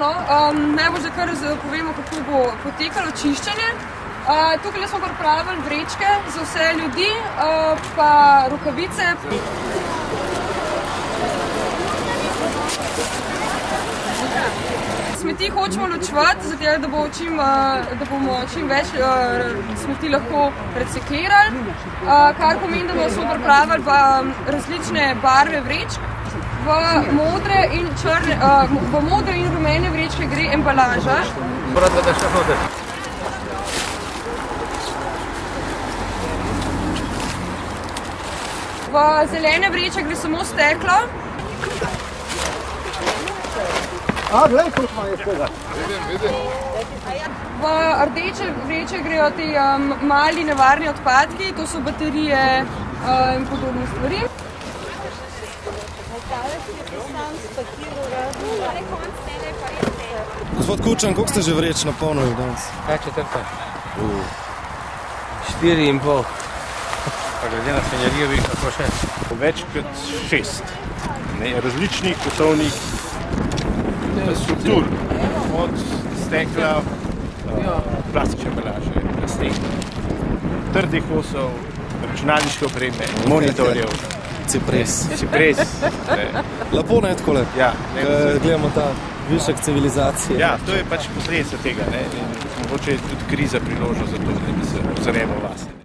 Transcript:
no. Najbolj že kar povemo, kako bo potekalo čiščenje. Tukaj smo pripravili vrečke za vse ljudi, pa rokavice. Smeti hočemo ločevati, zato da bomo čim več smeti lahko reciklirali, kar pomeni, da smo pripravili pa različne barve vrečk. V modre in rumene vrečke gre embalaža. V zelene vreče gre samo steklo. Glej, koliko ima je tega. Vidim. V rdeče vreče grejo ti mali nevarni odpadki, to so baterije in podobne stvari. Gospod Kučan, koliko ste že vreč napolnili danes? Kaj četrta? 4,5. Pa glede na svinjarijo bi kako še? Več kot 6 različnih kosovnih struktur, od stekla, plastične embalaže, plastenk, trdih kosov, računalniške opreme, monitorjev. Cipres. Lepo, ne, takole? Ja. Gledamo ta višek civilizacije. Ja, to je pač posledica tega, ne. In mogoče je tudi kriza priložnost za to, da bi se ozremo vase.